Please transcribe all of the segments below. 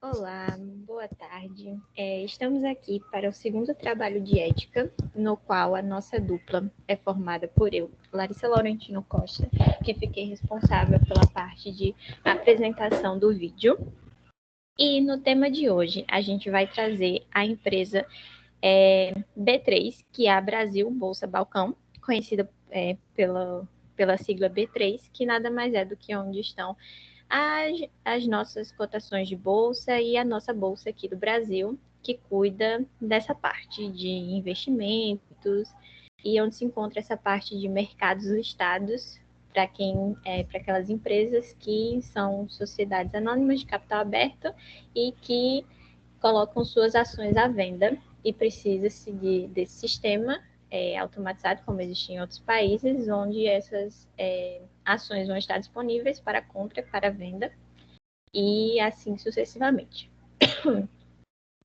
Olá, boa tarde. Estamos aqui para o segundo trabalho de ética, no qual a nossa dupla é formada por eu, Larissa Laurentino Costa, que fiquei responsável pela parte de apresentação do vídeo. E no tema de hoje, a gente vai trazer a empresa B3, que é a Brasil Bolsa Balcão, conhecida pela sigla B3, que nada mais é do que onde estão as nossas cotações de bolsa e a nossa bolsa aqui do Brasil, que cuida dessa parte de investimentos e onde se encontra essa parte de mercados listados para para aquelas empresas que são sociedades anônimas de capital aberto e que colocam suas ações à venda e precisa seguir desse sistema automatizado, como existe em outros países, onde essas ações vão estar disponíveis para compra, para venda, e assim sucessivamente.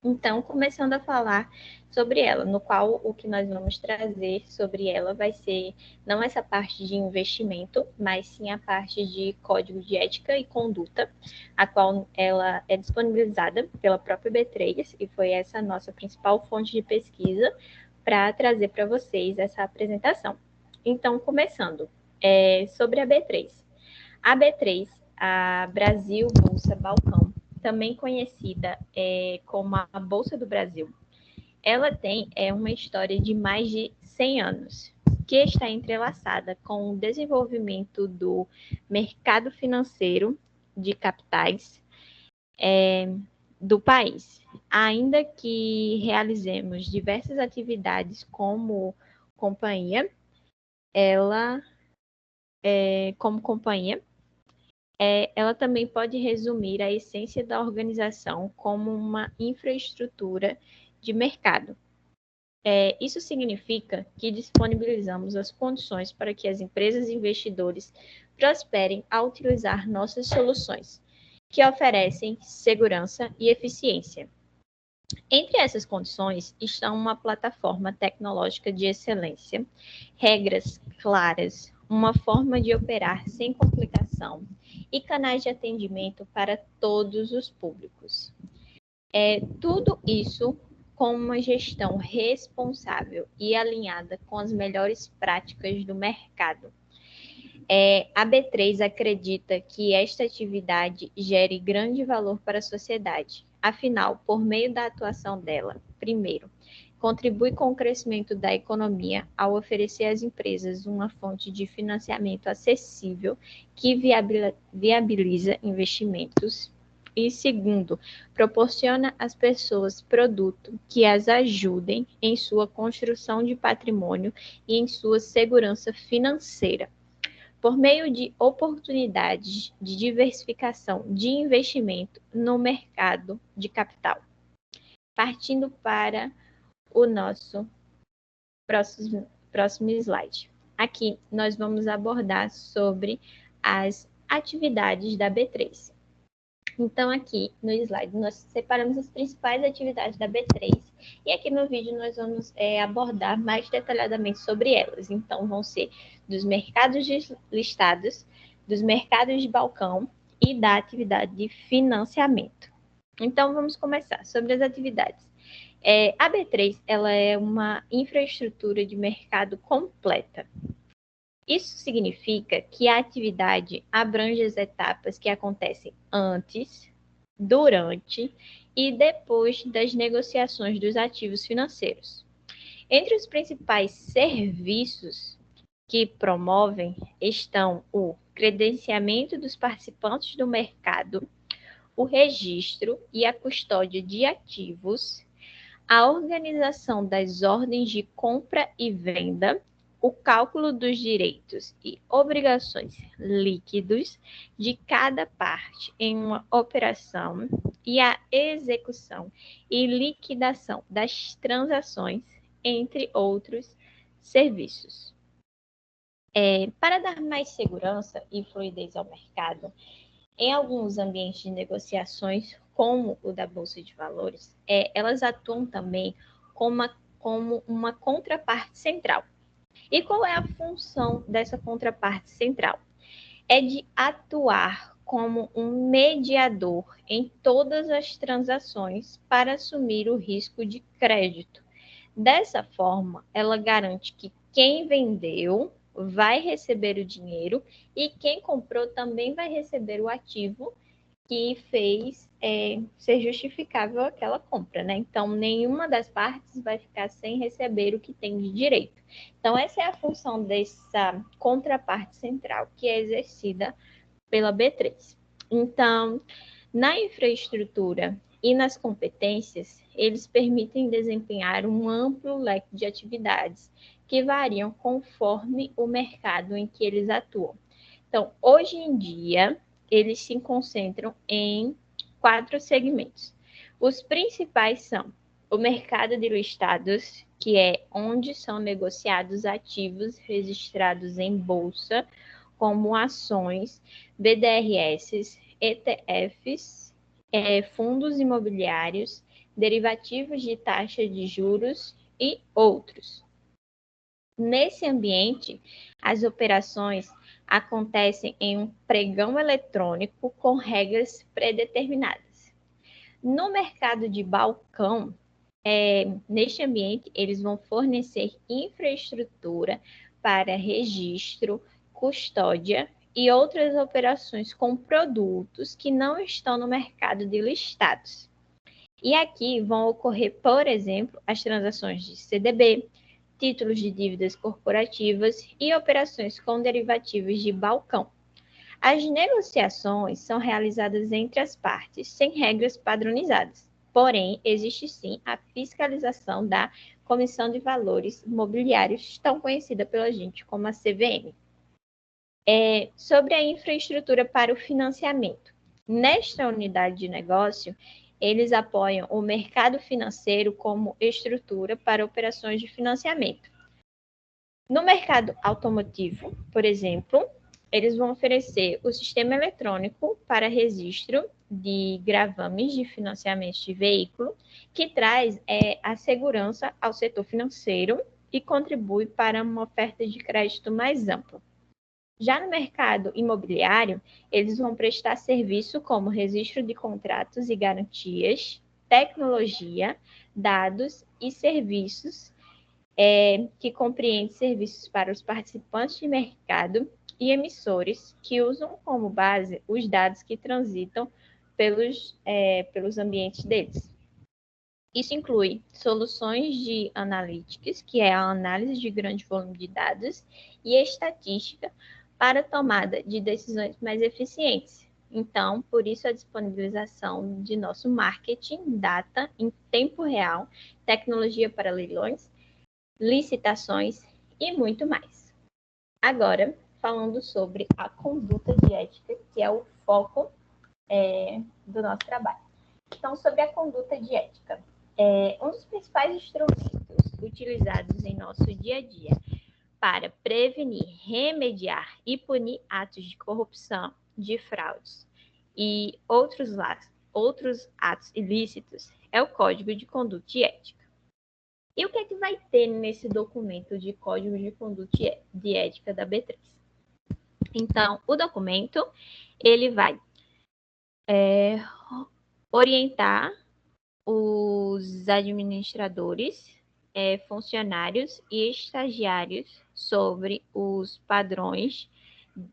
Então, começando a falar sobre ela, no qual o que nós vamos trazer sobre ela vai ser não essa parte de investimento, mas sim a parte de código de ética e conduta, a qual ela é disponibilizada pela própria B3, e foi essa a nossa principal fonte de pesquisa para trazer para vocês essa apresentação. Então, começando, sobre a B3. A B3, a Brasil Bolsa Balcão, também conhecida como a Bolsa do Brasil, ela tem uma história de mais de 100 anos, que está entrelaçada com o desenvolvimento do mercado financeiro de capitais do país. Ainda que realizemos diversas atividades como companhia, ela também pode resumir a essência da organização como uma infraestrutura de mercado. Isso significa que disponibilizamos as condições para que as empresas e investidores prosperem ao utilizar nossas soluções, que oferecem segurança e eficiência. Entre essas condições estão uma plataforma tecnológica de excelência, regras claras, uma forma de operar sem complicação e canais de atendimento para todos os públicos. Tudo isso com uma gestão responsável e alinhada com as melhores práticas do mercado. A B3 acredita que esta atividade gere grande valor para a sociedade. Afinal, por meio da atuação dela, primeiro, contribui com o crescimento da economia ao oferecer às empresas uma fonte de financiamento acessível que viabiliza investimentos. E segundo, proporciona às pessoas produto que as ajudem em sua construção de patrimônio e em sua segurança financeira, por meio de oportunidades de diversificação de investimento no mercado de capital. Partindo para o nosso próximo slide. Aqui nós vamos abordar sobre as atividades da B3. Então, aqui no slide, nós separamos as principais atividades da B3 e aqui no vídeo nós vamos abordar mais detalhadamente sobre elas. Então, vão ser dos mercados listados, dos mercados de balcão e da atividade de financiamento. Então, vamos começar sobre as atividades. A B3 ela é uma infraestrutura de mercado completa. Isso significa que a atividade abrange as etapas que acontecem antes, durante e depois das negociações dos ativos financeiros. Entre os principais serviços que promovem estão o credenciamento dos participantes do mercado, o registro e a custódia de ativos, a organização das ordens de compra e venda, o cálculo dos direitos e obrigações líquidos de cada parte em uma operação e a execução e liquidação das transações, entre outros serviços. Para dar mais segurança e fluidez ao mercado, em alguns ambientes de negociações, como o da Bolsa de Valores, elas atuam também como uma contraparte central. E qual é a função dessa contraparte central? É de atuar como um mediador em todas as transações para assumir o risco de crédito. Dessa forma, ela garante que quem vendeu vai receber o dinheiro e quem comprou também vai receber o ativo que fez ser justificável aquela compra, né? Então, nenhuma das partes vai ficar sem receber o que tem de direito. Então, essa é a função dessa contraparte central que é exercida pela B3. Então, na infraestrutura e nas competências, eles permitem desempenhar um amplo leque de atividades que variam conforme o mercado em que eles atuam. Então, hoje em dia, eles se concentram em 4 segmentos. Os principais são o mercado de listados, que é onde são negociados ativos registrados em bolsa, como ações, BDRs, ETFs, fundos imobiliários, derivativos de taxa de juros e outros. Nesse ambiente, as operações acontecem em um pregão eletrônico com regras predeterminadas. No mercado de balcão, neste ambiente, eles vão fornecer infraestrutura para registro, custódia e outras operações com produtos que não estão no mercado de listados. E aqui vão ocorrer, por exemplo, as transações de CDB, títulos de dívidas corporativas e operações com derivativos de balcão. As negociações são realizadas entre as partes, sem regras padronizadas. Porém, existe sim a fiscalização da Comissão de Valores Mobiliários, tão conhecida pela gente como a CVM. Sobre a infraestrutura para o financiamento. Nesta unidade de negócio, eles apoiam o mercado financeiro como estrutura para operações de financiamento. No mercado automotivo, por exemplo, eles vão oferecer o sistema eletrônico para registro de gravames de financiamento de veículo, que traz a segurança ao setor financeiro e contribui para uma oferta de crédito mais ampla. Já no mercado imobiliário, eles vão prestar serviço como registro de contratos e garantias, tecnologia, dados e serviços, que compreende serviços para os participantes de mercado e emissores que usam como base os dados que transitam pelos ambientes deles. Isso inclui soluções de analytics, que é a análise de grande volume de dados, e estatística para tomada de decisões mais eficientes. Então, por isso a disponibilização de nosso marketing, data em tempo real, tecnologia para leilões, licitações e muito mais. Agora, falando sobre a conduta de ética, que é o foco do nosso trabalho. Então, sobre a conduta de ética. Um dos principais instrumentos utilizados em nosso dia a dia para prevenir, remediar e punir atos de corrupção, de fraudes e outros atos ilícitos é o Código de Conduta e Ética. E o que é que vai ter nesse documento de Código de Conduta de Ética da B3? Então, o documento, ele vai orientar os administradores, funcionários e estagiários sobre os padrões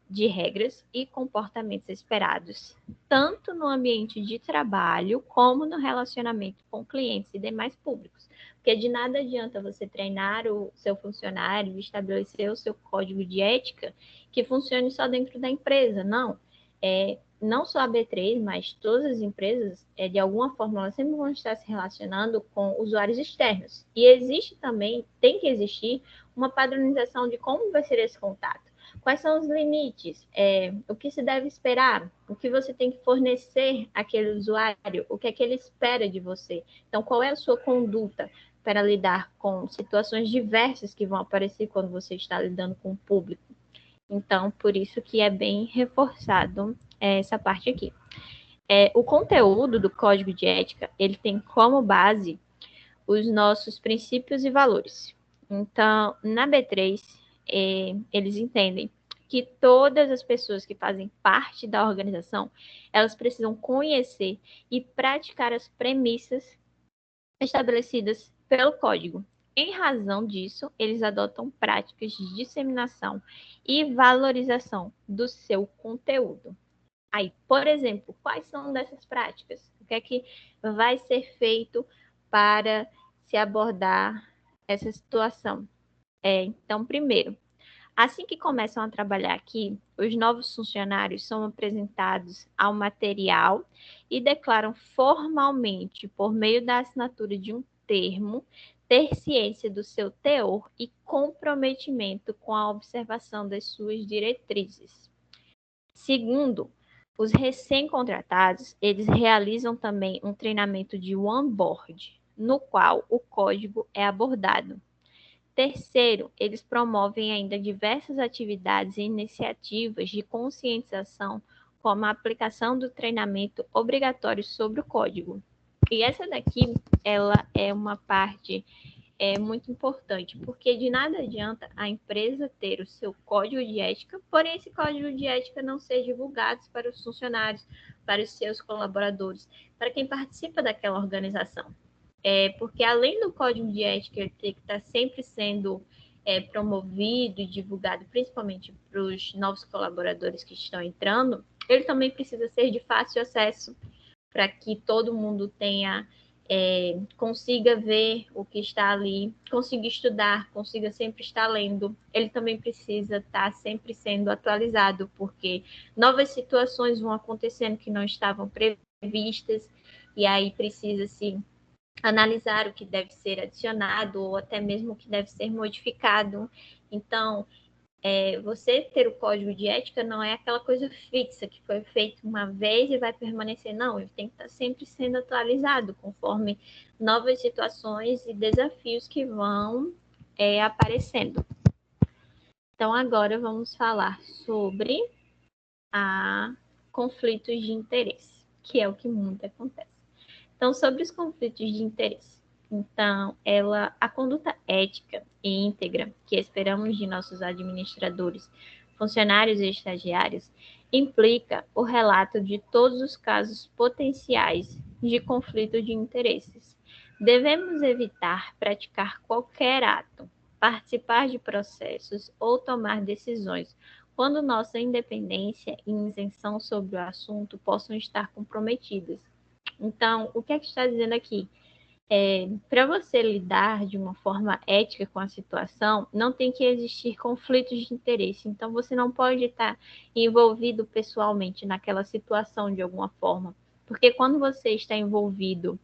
de regras e comportamentos esperados, tanto no ambiente de trabalho como no relacionamento com clientes e demais públicos. Porque de nada adianta você treinar o seu funcionário, estabelecer o seu código de ética que funcione só dentro da empresa. Não só a B3, mas todas as empresas, de alguma forma, elas sempre vão estar se relacionando com usuários externos. E tem que existir uma padronização de como vai ser esse contato. Quais são os limites? O que se deve esperar? O que você tem que fornecer àquele usuário? O que é que ele espera de você? Então, qual é a sua conduta para lidar com situações diversas que vão aparecer quando você está lidando com o público? Então, por isso que é bem reforçado essa parte aqui. O conteúdo do Código de Ética, ele tem como base os nossos princípios e valores. Então, na B3, eles entendem que todas as pessoas que fazem parte da organização, elas precisam conhecer e praticar as premissas estabelecidas pelo código. Em razão disso, eles adotam práticas de disseminação e valorização do seu conteúdo. Aí, por exemplo, quais são dessas práticas? O que é que vai ser feito para se abordar essa situação? Então, primeiro, assim que começam a trabalhar aqui, os novos funcionários são apresentados ao material e declaram formalmente, por meio da assinatura de um termo, ter ciência do seu teor e comprometimento com a observação das suas diretrizes. Segundo, os recém-contratados, eles realizam também um treinamento de onboard, no qual o código é abordado. Terceiro, eles promovem ainda diversas atividades e iniciativas de conscientização, como a aplicação do treinamento obrigatório sobre o código. E essa daqui, ela é uma parte muito importante, porque de nada adianta a empresa ter o seu código de ética, porém esse código de ética não ser divulgado para os funcionários, para os seus colaboradores, para quem participa daquela organização. Porque além do código de ética ter que estar sempre sendo promovido e divulgado, principalmente para os novos colaboradores que estão entrando, ele também precisa ser de fácil acesso para que todo mundo consiga ver o que está ali, consiga estudar, consiga sempre estar lendo. Ele também precisa estar sempre sendo atualizado, porque novas situações vão acontecendo que não estavam previstas, e aí precisa-se analisar o que deve ser adicionado ou até mesmo o que deve ser modificado. Então, você ter o código de ética não é aquela coisa fixa que foi feito uma vez e vai permanecer. Não, ele tem que estar sempre sendo atualizado conforme novas situações e desafios que vão aparecendo. Então, agora vamos falar sobre conflitos de interesse, que é o que muito acontece. Então, sobre os conflitos de interesse. Então, a conduta ética e íntegra que esperamos de nossos administradores, funcionários e estagiários implica o relato de todos os casos potenciais de conflito de interesses. Devemos evitar praticar qualquer ato, participar de processos ou tomar decisões quando nossa independência e isenção sobre o assunto possam estar comprometidas. Então, o que é que está dizendo aqui? Para você lidar de uma forma ética com a situação, não tem que existir conflitos de interesse. Então, você não pode estar envolvido pessoalmente naquela situação de alguma forma. Porque quando você está envolvido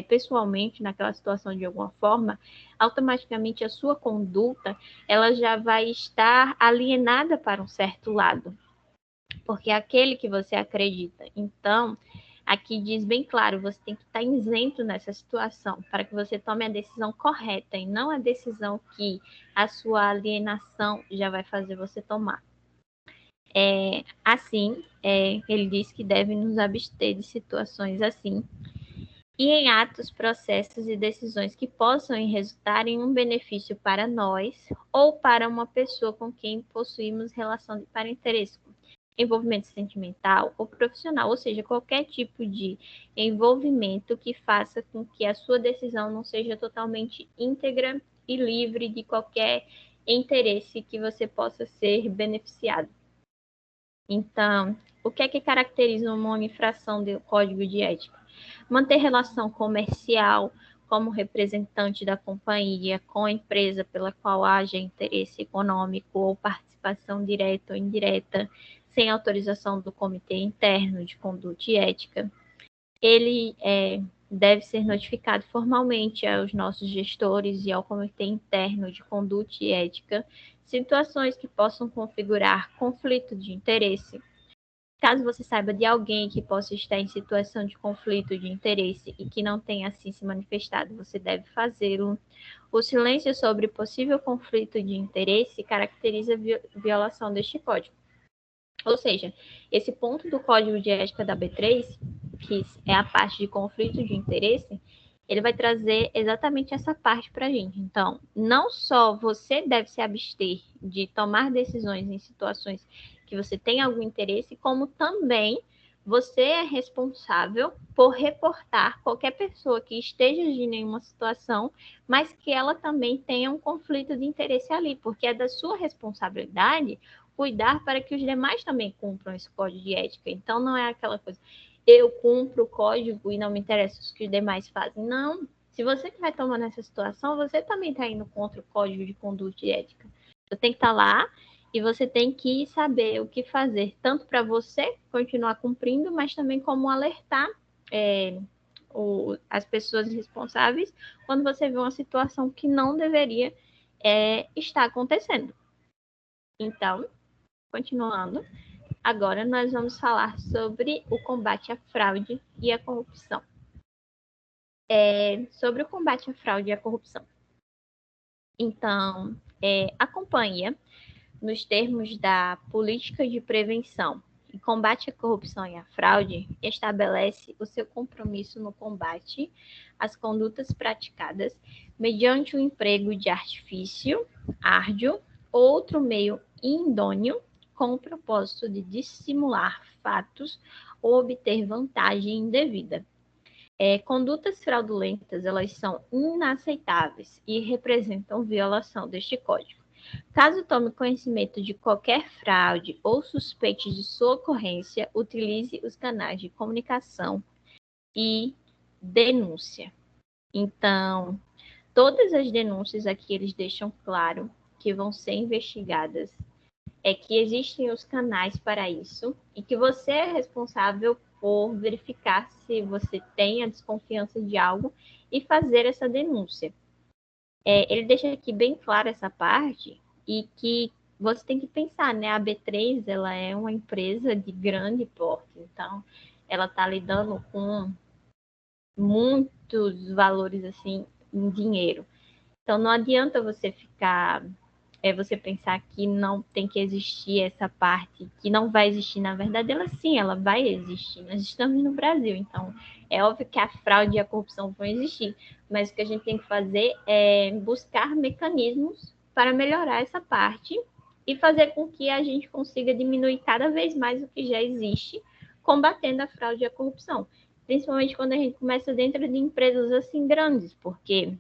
pessoalmente naquela situação de alguma forma, automaticamente a sua conduta ela já vai estar alienada para um certo lado. Porque é aquele que você acredita. Então, aqui diz bem claro, você tem que estar isento nessa situação para que você tome a decisão correta e não a decisão que a sua alienação já vai fazer você tomar. Ele diz que deve nos abster de situações assim e em atos, processos e decisões que possam resultar em um benefício para nós ou para uma pessoa com quem possuímos relação de parentesco, envolvimento sentimental ou profissional, ou seja, qualquer tipo de envolvimento que faça com que a sua decisão não seja totalmente íntegra e livre de qualquer interesse que você possa ser beneficiado. Então, o que é que caracteriza uma infração do Código de Ética? Manter relação comercial como representante da companhia com a empresa pela qual haja interesse econômico ou participação direta ou indireta, sem autorização do Comitê Interno de Conduta e Ética. Ele deve ser notificado formalmente aos nossos gestores e ao Comitê Interno de Conduta e Ética situações que possam configurar conflito de interesse. Caso você saiba de alguém que possa estar em situação de conflito de interesse e que não tenha assim se manifestado, você deve fazê-lo. O silêncio sobre possível conflito de interesse caracteriza a violação deste código. Ou seja, esse ponto do Código de Ética da B3, que é a parte de conflito de interesse, ele vai trazer exatamente essa parte para a gente. Então, não só você deve se abster de tomar decisões em situações que você tem algum interesse, como também você é responsável por reportar qualquer pessoa que esteja agindo em uma situação, mas que ela também tenha um conflito de interesse ali, porque é da sua responsabilidade cuidar para que os demais também cumpram esse código de ética. Então, não é aquela coisa, eu cumpro o código e não me interessa o que os demais fazem. Não. Se você estiver tomando essa situação, você também está indo contra o código de conduta e ética. Você tem que estar lá e você tem que saber o que fazer, tanto para você continuar cumprindo, mas também como alertar as pessoas responsáveis quando você vê uma situação que não deveria estar acontecendo. Então, continuando, agora nós vamos falar sobre o combate à fraude e à corrupção. Sobre o combate à fraude e à corrupção. Então, a companhia, nos termos da política de prevenção e combate à corrupção e à fraude, estabelece o seu compromisso no combate às condutas praticadas mediante o emprego de artifício, árduo ou outro meio idôneo com o propósito de dissimular fatos ou obter vantagem indevida. Condutas fraudulentas, elas são inaceitáveis e representam violação deste código. Caso tome conhecimento de qualquer fraude ou suspeite de sua ocorrência, utilize os canais de comunicação e denúncia. Então, todas as denúncias aqui eles deixam claro que vão ser investigadas, que existem os canais para isso e que você é responsável por verificar se você tem a desconfiança de algo e fazer essa denúncia. Ele deixa aqui bem claro essa parte e que você tem que pensar, né? A B3, ela é uma empresa de grande porte, então ela está lidando com muitos valores assim em dinheiro. Então não adianta você ficar você pensar que não tem que existir essa parte, que não vai existir. Na verdade, ela vai existir. Nós estamos no Brasil, então é óbvio que a fraude e a corrupção vão existir, mas o que a gente tem que fazer é buscar mecanismos para melhorar essa parte e fazer com que a gente consiga diminuir cada vez mais o que já existe, combatendo a fraude e a corrupção. Principalmente quando a gente começa dentro de empresas assim grandes, porque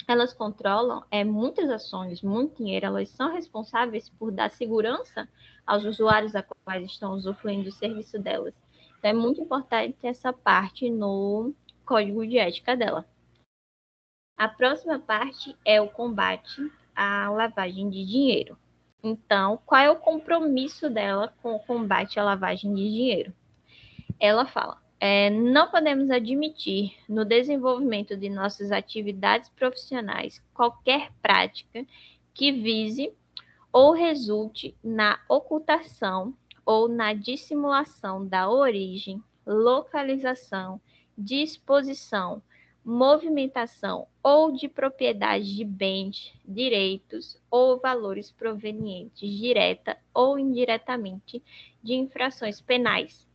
elas controlam muitas ações, muito dinheiro, elas são responsáveis por dar segurança aos usuários a quais estão usufruindo do serviço delas. Então, é muito importante essa parte no código de ética dela. A próxima parte é o combate à lavagem de dinheiro. Então, qual é o compromisso dela com o combate à lavagem de dinheiro? Ela fala: não podemos admitir no desenvolvimento de nossas atividades profissionais qualquer prática que vise ou resulte na ocultação ou na dissimulação da origem, localização, disposição, movimentação ou de propriedade de bens, direitos ou valores provenientes direta ou indiretamente de infrações penais.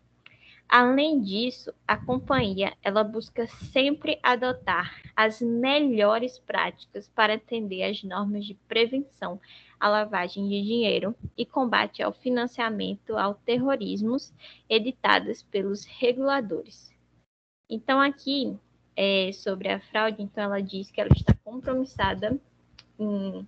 Além disso, a companhia ela busca sempre adotar as melhores práticas para atender às normas de prevenção à lavagem de dinheiro e combate ao financiamento ao terrorismo editadas pelos reguladores. Então, aqui, sobre a fraude, então ela diz que ela está compromissada em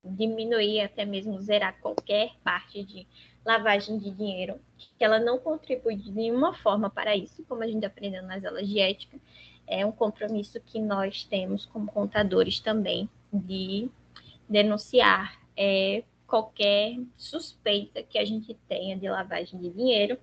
diminuir, até mesmo zerar qualquer parte de lavagem de dinheiro, que ela não contribui de nenhuma forma para isso, como a gente aprendeu nas aulas de ética. É um compromisso que nós temos como contadores também de denunciar qualquer suspeita que a gente tenha de lavagem de dinheiro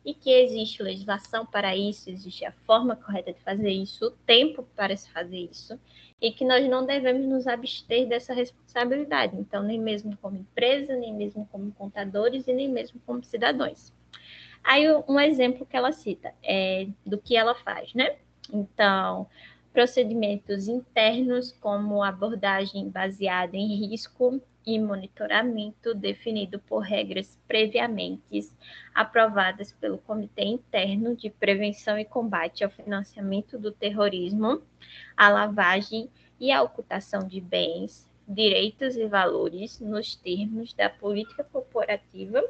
e que existe legislação para isso, existe a forma correta de fazer isso, o tempo para se fazer isso, e que nós não devemos nos abster dessa responsabilidade. Então, nem mesmo como empresa, nem mesmo como contadores e nem mesmo como cidadãos. Aí, um exemplo que ela cita é do que ela faz, né? Então, procedimentos internos, como abordagem baseada em risco, e monitoramento definido por regras previamente aprovadas pelo Comitê Interno de Prevenção e Combate ao Financiamento do Terrorismo, à lavagem e à ocultação de bens, direitos e valores nos termos da política corporativos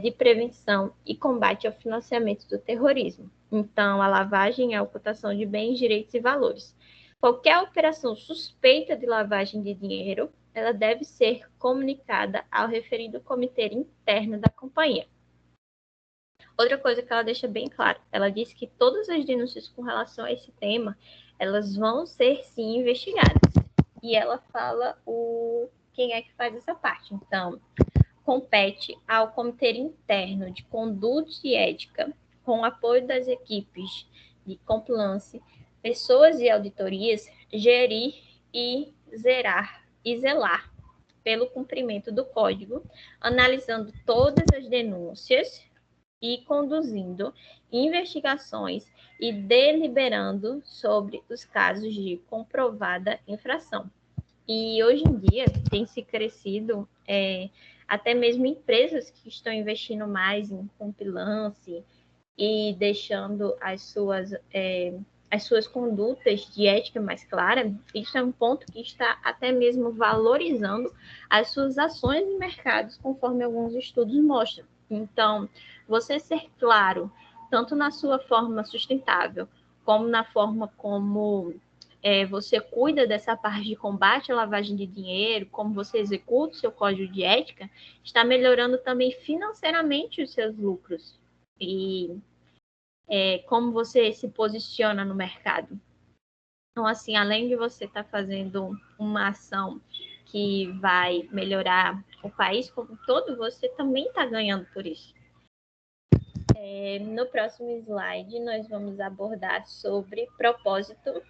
de prevenção e combate ao financiamento do terrorismo. Então, a lavagem e a ocultação de bens, direitos e valores. Qualquer operação suspeita de lavagem de dinheiro, ela deve ser comunicada ao referido comitê interno da companhia. Outra coisa que ela deixa bem claro, ela diz que todas as denúncias com relação a esse tema, elas vão ser sim investigadas. E ela fala quem é que faz essa parte. Então, compete ao Comitê Interno de Conduta e Ética, com o apoio das equipes de compliance, pessoas e auditorias, gerir e zelar pelo cumprimento do código, analisando todas as denúncias e conduzindo investigações e deliberando sobre os casos de comprovada infração. E hoje em dia tem se crescido até mesmo empresas que estão investindo mais em compliance e deixando as suas condutas de ética mais claras. Isso é um ponto que está até mesmo valorizando as suas ações em mercados, conforme alguns estudos mostram. Então, você ser claro, tanto na sua forma sustentável, como na forma como você cuida dessa parte de combate à lavagem de dinheiro, como você executa o seu código de ética, está melhorando também financeiramente os seus lucros. E como você se posiciona no mercado. Então, assim, além de você estar fazendo uma ação que vai melhorar o país como um todo, você também está ganhando por isso. No próximo slide, nós vamos abordar sobre propósito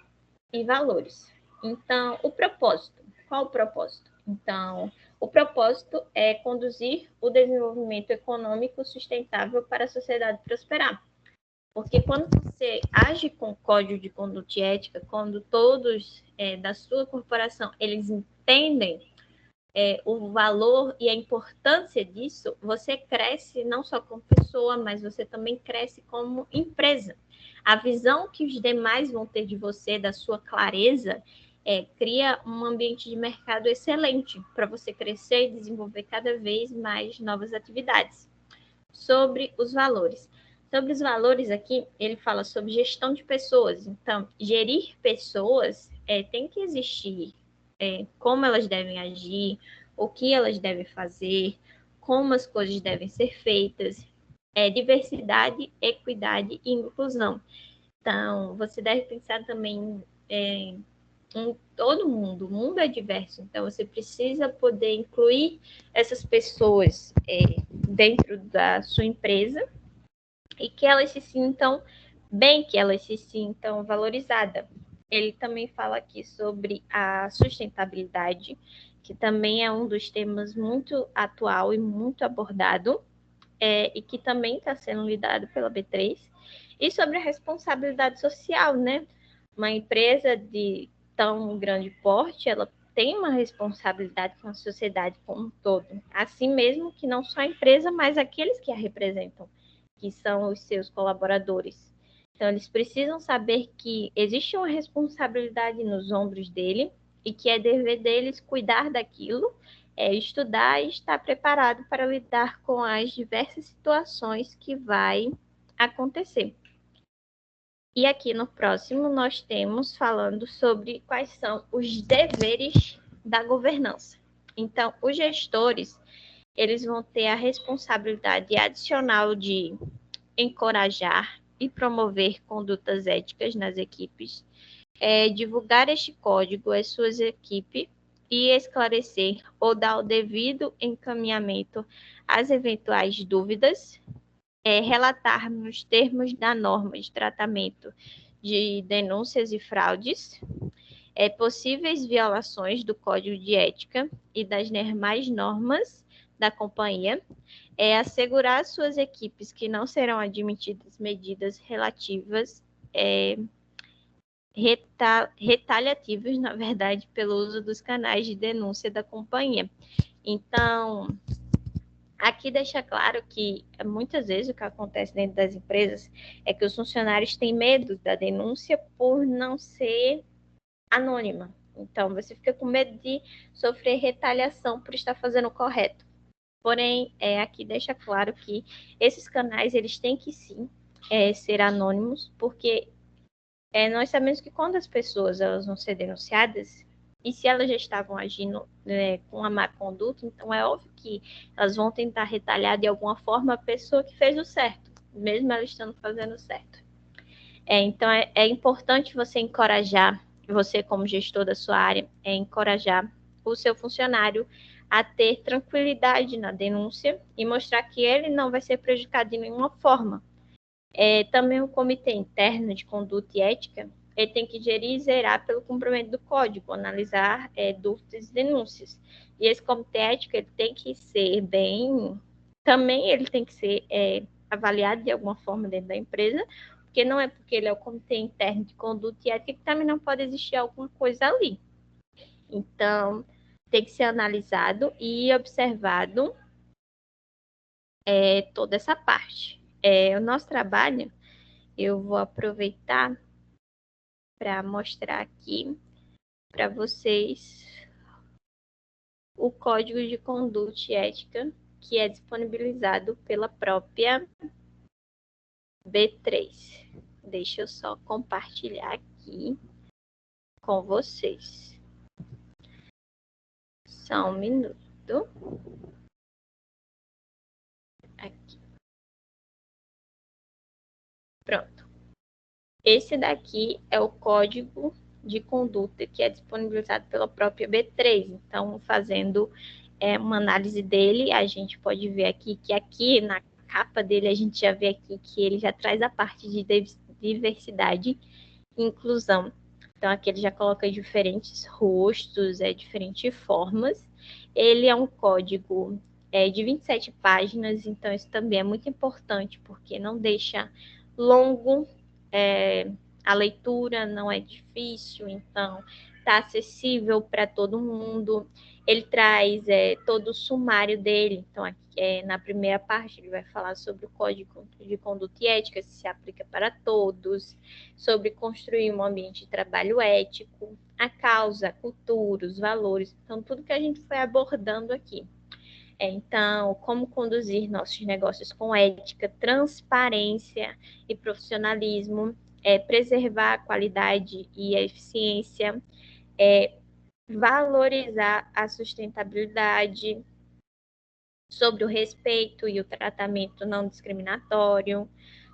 e valores. Então, o propósito. Qual o propósito? Então, o propósito é conduzir o desenvolvimento econômico sustentável para a sociedade prosperar. Porque quando você age com código de conduta e ética, quando todos da sua corporação, eles entendem o valor e a importância disso, você cresce não só como pessoa, mas você também cresce como empresa. A visão que os demais vão ter de você, da sua clareza, cria um ambiente de mercado excelente para você crescer e desenvolver cada vez mais novas atividades. Sobre os valores. Sobre os valores aqui, ele fala sobre gestão de pessoas. Então, gerir pessoas tem que existir como elas devem agir, o que elas devem fazer, como as coisas devem ser feitas, diversidade, equidade e inclusão. Então, você deve pensar também em todo mundo. O mundo é diverso, então você precisa poder incluir essas pessoas dentro da sua empresa e que elas se sintam bem, que elas se sintam valorizadas. Ele também fala aqui sobre a sustentabilidade, que também é um dos temas muito atual e muito abordado, e que também está sendo lidado pela B3, e sobre a responsabilidade social, né? Uma empresa de tão grande porte, ela tem uma responsabilidade com a sociedade como um todo, assim mesmo que não só a empresa, mas aqueles que a representam, que são os seus colaboradores. Então, eles precisam saber que existe uma responsabilidade nos ombros dele e que é dever deles cuidar daquilo, estudar e estar preparado para lidar com as diversas situações que vai acontecer. E aqui no próximo nós temos falando sobre quais são os deveres da governança. Então, os gestores, eles vão ter a responsabilidade adicional de encorajar e promover condutas éticas nas equipes, divulgar este código às suas equipes e esclarecer ou dar o devido encaminhamento às eventuais dúvidas, relatar nos termos da norma de tratamento de denúncias e fraudes, possíveis violações do Código de Ética e das demais normas da companhia, assegurar às suas equipes que não serão admitidas medidas relativas retaliativos, na verdade, pelo uso dos canais de denúncia da companhia. Então, aqui deixa claro que muitas vezes o que acontece dentro das empresas é que os funcionários têm medo da denúncia por não ser anônima. Então, você fica com medo de sofrer retaliação por estar fazendo o correto. Porém, aqui deixa claro que esses canais eles têm que sim ser anônimos, porque nós sabemos que quando as pessoas elas vão ser denunciadas, e se elas já estavam agindo com uma má conduta, então é óbvio que elas vão tentar retalhar de alguma forma a pessoa que fez o certo, mesmo ela estando fazendo o certo. Então, é importante você encorajar, você como gestor da sua área, encorajar o seu funcionário a ter tranquilidade na denúncia e mostrar que ele não vai ser prejudicado de nenhuma forma. Também o comitê interno de conduta e ética, ele tem que gerir e zerar pelo cumprimento do código, analisar dúvidas e denúncias. E esse comitê ético, ele tem que ser bem... Também ele tem que ser avaliado de alguma forma dentro da empresa, porque não é porque ele é o comitê interno de conduta e ética que também não pode existir alguma coisa ali. Então, tem que ser analisado e observado toda essa parte. O nosso trabalho, eu vou aproveitar para mostrar aqui para vocês o código de conduta e ética que é disponibilizado pela própria B3. Deixa eu só compartilhar aqui com vocês. Só um minuto. Aqui. Pronto. Esse daqui é o código de conduta que é disponibilizado pela própria B3. Então, fazendo uma análise dele, a gente pode ver aqui que aqui na capa dele a gente já vê aqui que ele já traz a parte de diversidade e inclusão. Então, aqui ele já coloca diferentes rostos, diferentes formas. Ele é um código de 27 páginas, então isso também é muito importante, porque não deixa longo a leitura, não é difícil, então está acessível para todo mundo. Ele traz todo o sumário dele, então aqui, na primeira parte ele vai falar sobre o Código de Conduta e Ética, se aplica para todos, sobre construir um ambiente de trabalho ético, a causa, a cultura, os valores, então tudo que a gente foi abordando aqui. Então, como conduzir nossos negócios com ética, transparência e profissionalismo, preservar a qualidade e a eficiência, valorizar a sustentabilidade, sobre o respeito e o tratamento não discriminatório,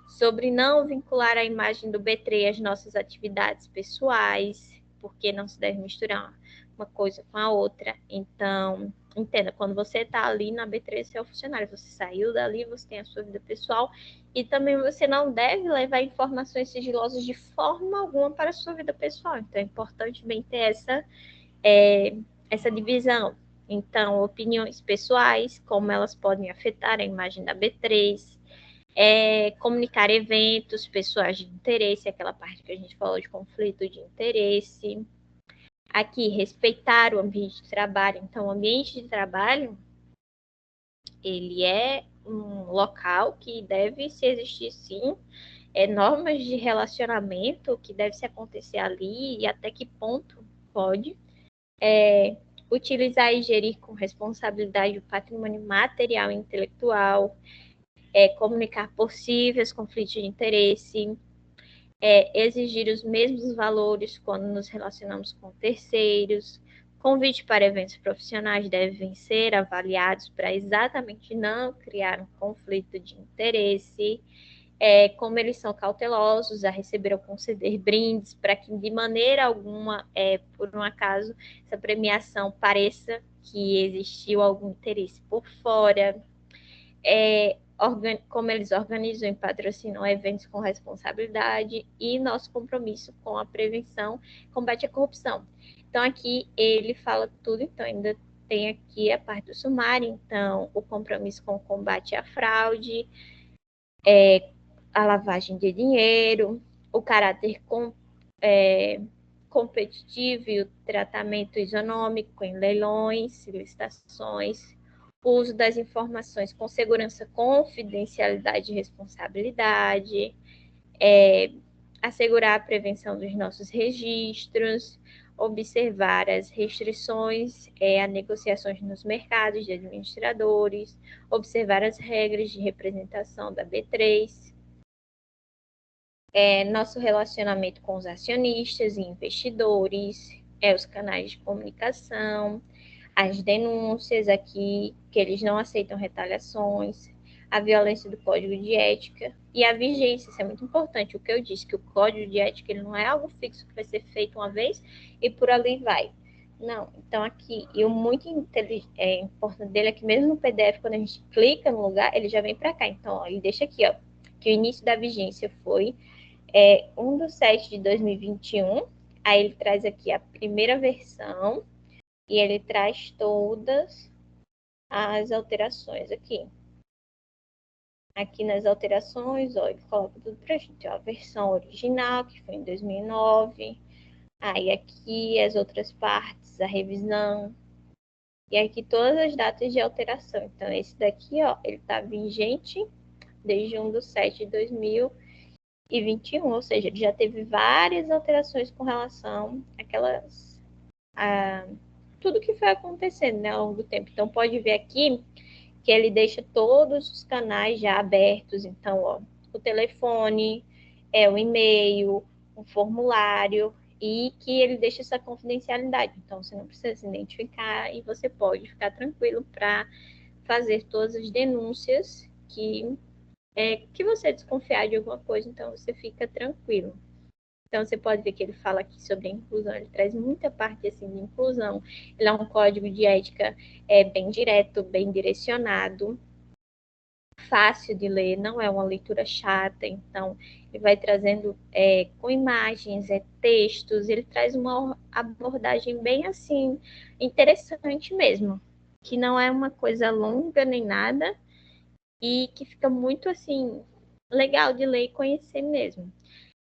sobre não vincular a imagem do B3 às nossas atividades pessoais, porque não se deve misturar uma coisa com a outra. Então, entenda, quando você está ali na B3, você é o funcionário, você saiu dali, você tem a sua vida pessoal, e também você não deve levar informações sigilosas de forma alguma para a sua vida pessoal. Então, é importante bem ter essa divisão. Então, opiniões pessoais, como elas podem afetar a imagem da B3, comunicar eventos pessoais de interesse, aquela parte que a gente falou de conflito de interesse. Aqui, respeitar o ambiente de trabalho. Então, o ambiente de trabalho, ele é um local que deve se existir, sim, normas de relacionamento que deve se acontecer ali e até que ponto pode. Utilizar e gerir com responsabilidade o patrimônio material e intelectual, comunicar possíveis conflitos de interesse, exigir os mesmos valores quando nos relacionamos com terceiros. Convite para eventos profissionais devem ser avaliados para exatamente não criar um conflito de interesse. Como eles são cautelosos a receber ou conceder brindes, para que de maneira alguma, por um acaso, essa premiação pareça que existiu algum interesse por fora. Como eles organizam e patrocinam eventos com responsabilidade e nosso compromisso com a prevenção e combate à corrupção. Então, aqui ele fala tudo, então ainda tem aqui a parte do sumário, então o compromisso com o combate à fraude, a lavagem de dinheiro, o caráter competitivo e o tratamento isonômico em leilões, licitações, o uso das informações com segurança, confidencialidade e responsabilidade, assegurar a prevenção dos nossos registros, observar as restrições a negociações nos mercados de administradores, observar as regras de representação da B3, nosso relacionamento com os acionistas e investidores, os canais de comunicação, as denúncias aqui, que eles não aceitam retaliações, a violência do código de ética e a vigência, isso é muito importante. O que eu disse, que o código de ética ele não é algo fixo que vai ser feito uma vez e por ali vai. Não, então aqui, e o muito importante dele é que mesmo no PDF, quando a gente clica no lugar, ele já vem para cá. Então, ó, ele deixa aqui, ó, que o início da vigência foi 1/7/2021, aí ele traz aqui a primeira versão e ele traz todas as alterações aqui. Aqui nas alterações, ó, ele coloca tudo pra gente, ó, a versão original, que foi em 2009, aí aqui as outras partes, a revisão, e aqui todas as datas de alteração. Então, esse daqui, ó, ele tá vigente desde 1/7/2021, ou seja, ele já teve várias alterações com relação àquelas, tudo que foi acontecendo, né, ao longo do tempo. Então, pode ver aqui que ele deixa todos os canais já abertos. Então, ó, o telefone, o e-mail, o formulário, e que ele deixa essa confidencialidade. Então, você não precisa se identificar e você pode ficar tranquilo para fazer todas as denúncias que você desconfiar de alguma coisa, então você fica tranquilo. Então, você pode ver que ele fala aqui sobre a inclusão, ele traz muita parte assim, de inclusão. Ele é um código de ética bem direto, bem direcionado, fácil de ler, não é uma leitura chata. Então, ele vai trazendo com imagens, textos, ele traz uma abordagem bem assim, interessante mesmo, que não é uma coisa longa nem nada, e que fica muito assim, legal de ler e conhecer mesmo.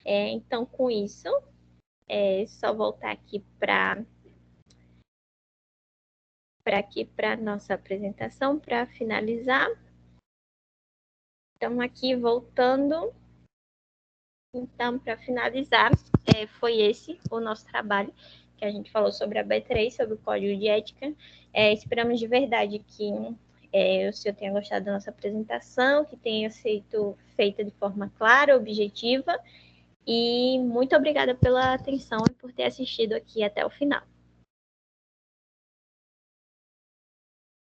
Então, com isso, só voltar aqui para a nossa apresentação para finalizar. Então, aqui voltando. Então, para finalizar, foi esse o nosso trabalho, que a gente falou sobre a B3, sobre o código de ética. Esperamos de verdade que o senhor tenha gostado da nossa apresentação, que tenha sido feita de forma clara, objetiva. E muito obrigada pela atenção e por ter assistido aqui até o final.